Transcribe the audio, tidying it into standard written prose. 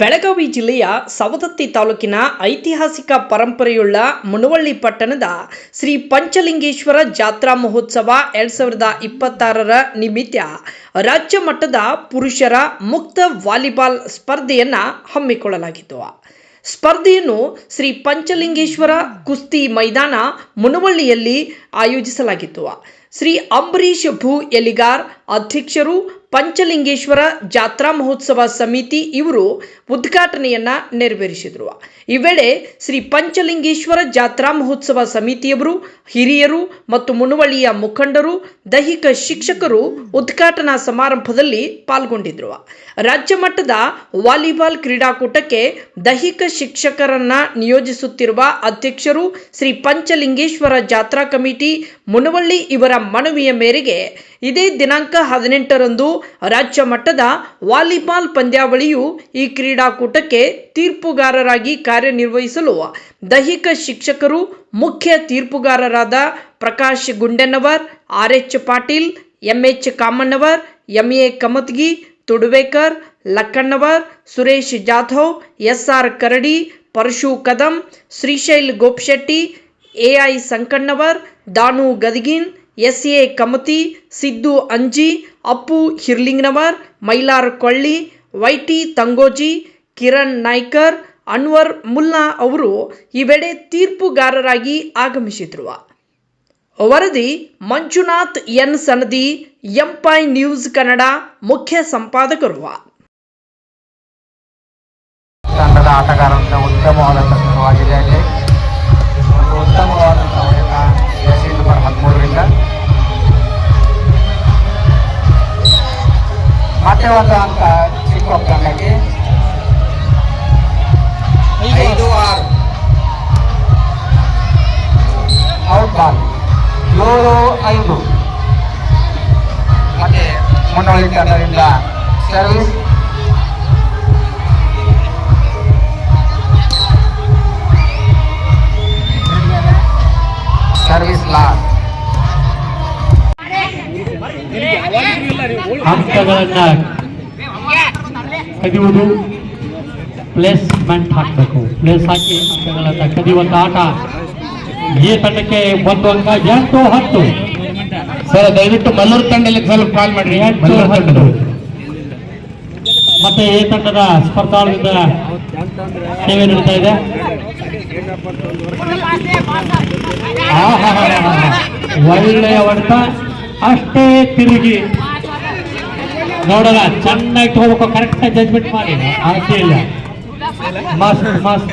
ಬೆಳಗಾವಿ ಜಿಲ್ಲೆಯ ಸವದತ್ತಿ ತಾಲೂಕಿನ ಐತಿಹಾಸಿಕ ಪರಂಪರೆಯುಳ್ಳ ಮುನವಳ್ಳಿ ಪಟ್ಟಣದ ಶ್ರೀ ಪಂಚಲಿಂಗೇಶ್ವರ ಜಾತ್ರಾ ಮಹೋತ್ಸವ 2026ರ ನಿಮಿತ್ತ ರಾಜ್ಯ ಮಟ್ಟದ ಪುರುಷರ ಮುಕ್ತ ವಾಲಿಬಾಲ್ ಸ್ಪರ್ಧೆಯನ್ನು ಹಮ್ಮಿಕೊಳ್ಳಲಾಗಿತ್ತು. ಸ್ಪರ್ಧೆಯನ್ನು ಶ್ರೀ ಪಂಚಲಿಂಗೇಶ್ವರ ಕುಸ್ತಿ ಮೈದಾನ ಮುನವಳ್ಳಿಯಲ್ಲಿ ಆಯೋಜಿಸಲಾಗಿತ್ತು. ಶ್ರೀ ಅಂಬರೀಶ್ ಭೂ ಎಲಿಗಾರ್ ಅಧ್ಯಕ್ಷರು, ಪಂಚಲಿಂಗೇಶ್ವರ ಜಾತ್ರಾ ಮಹೋತ್ಸವ ಸಮಿತಿ ಇವರು ಉದ್ಘಾಟನೆಯನ್ನ ನೆರವೇರಿಸಿದರು. ಈ ವೇಳೆ ಶ್ರೀ ಪಂಚಲಿಂಗೇಶ್ವರ ಜಾತ್ರಾ ಮಹೋತ್ಸವ ಸಮಿತಿಯವರು, ಹಿರಿಯರು ಮತ್ತು ಮುನವಳ್ಳಿಯ ಮುಖಂಡರು, ದೈಹಿಕ ಶಿಕ್ಷಕರು ಉದ್ಘಾಟನಾ ಸಮಾರಂಭದಲ್ಲಿ ಪಾಲ್ಗೊಂಡಿದ್ದರು. ರಾಜ್ಯ ಮಟ್ಟದ ವಾಲಿಬಾಲ್ ಕ್ರೀಡಾಕೂಟಕ್ಕೆ ದೈಹಿಕ ಶಿಕ್ಷಕರನ್ನ ನಿಯೋಜಿಸುತ್ತಿರುವ ಅಧ್ಯಕ್ಷರು ಶ್ರೀ ಪಂಚಲಿಂಗೇಶ್ವರ ಜಾತ್ರಾ ಕಮಿಟಿ ಮುನವಳ್ಳಿ ಇವರ ಮನವಿಯ ಮೇರೆಗೆ ಇದೇ ದಿನಾಂಕ 18ರಂದು ರಾಜ್ಯ ಮಟ್ಟದ ವಾಲಿಬಾಲ್ ಪಂದ್ಯಾವಳಿಯು ಈ ಕ್ರೀಡಾಕೂಟಕ್ಕೆ ತೀರ್ಪುಗಾರರಾಗಿ ಕಾರ್ಯನಿರ್ವಹಿಸಲು ದೈಹಿಕ ಶಿಕ್ಷಕರು, ಮುಖ್ಯ ತೀರ್ಪುಗಾರರಾದ Prakash ಗುಂಡೆನ್ನವರ್, RH Patil, MH ಕಾಮಣ್ಣವರ್, MA ಕಮತ್ಗಿ, ತುಡುವೇಕರ್, Lakkannavar, Suresh Jadhav, SR ಕರಡಿ, ಪರಶು ಕದಂ, ಶ್ರೀಶೈಲ್ ಗೋಪಶೆಟ್ಟಿ, AI ಸಂಕಣ್ಣವರ್, ದಾನು ಗದಗಿನ್, SA ಕಮತಿ, ಸಿದ್ದು ಅಂಜಿ, ಅಪ್ಪು ಹಿರ್ಲಿಂಗ್ನವರ್, ಮೈಲಾರ್ ಕೊಳ್ಳಿ, YT ತಂಗೋಜಿ, ಕಿರಣ್ ನಾಯ್ಕರ್, ಅನ್ವರ್ ಮುಲ್ಲಾ ಅವರು ಈ ವೇಳೆ ತೀರ್ಪುಗಾರರಾಗಿ ಆಗಮಿಸಿದ್ರು. ವರದಿ ಮಂಜುನಾಥ್ ಎನ್ ಸನದಿ, ಎಂಪೈ ನ್ಯೂಸ್ ಕನ್ನಡ, ಮುಖ್ಯ ಸಂಪಾದಕರು. ತಂಡದ ಆಟಗಾರರಿಂದ ಉತ್ತಮವಾದಂಥ ಶುರುವಾಗಿದೆ. ಒಂದು ಉತ್ತಮವಾದಂಥ 13ರಿಂದ ಮತ್ತೆ ಒಂದು ಅಂಕ ಚಿಕ್ಕ ತಂಡಕ್ಕೆ 5-6 ಔಟ್ ಬಾಲ್ 7-5. ಮತ್ತೆ ಮುನ್ನೋಳಿ ತಂಡದಿಂದ ಸರ್ವಿಸ್ ಲಾಸ್. ಅಂಕಗಳನ್ನು ಕದಿಯುವುದು, ಪ್ಲೇಸ್ಮೆಂಟ್ ಹಾಕಬೇಕು. ಪ್ಲೇಸ್ ಹಾಕಿ ಅಂಕಗಳನ್ನು ಕದಿಯುವಂಥ ಆಟ. ಈ ತಂಡಕ್ಕೆ 1 ಅಂಕ. 8-10 ಸರ್, ದಯವಿಟ್ಟು ಮಲ್ಲೂರು ತಂಡದಲ್ಲಿ ಸ್ವಲ್ಪ ಕಾಲ್ ಮಾಡ್ರಿ. 8-10 ಮತ್ತೆ ಈ ತಂಡದ ಸ್ಪರ್ಧಾಳುವಿಂದ ಸೇವೆ ನೀಡ್ತಾ ಇದೆ. ಒಳ್ಳೆಯ ಹೊಡೆತ, ಅಷ್ಟೇ ತಿರುಗಿ ನೋಡಲ್ಲ, ಚೆನ್ನಾಗಿ ತಗೋಬೇಕು, ಕರೆಕ್ಟ್ ಜಜ್ಮೆಂಟ್ ಮಾಡಿ. ಆಸೆ ಇಲ್ಲ, ಮಸ್ತ್ ಮಸ್ತ್.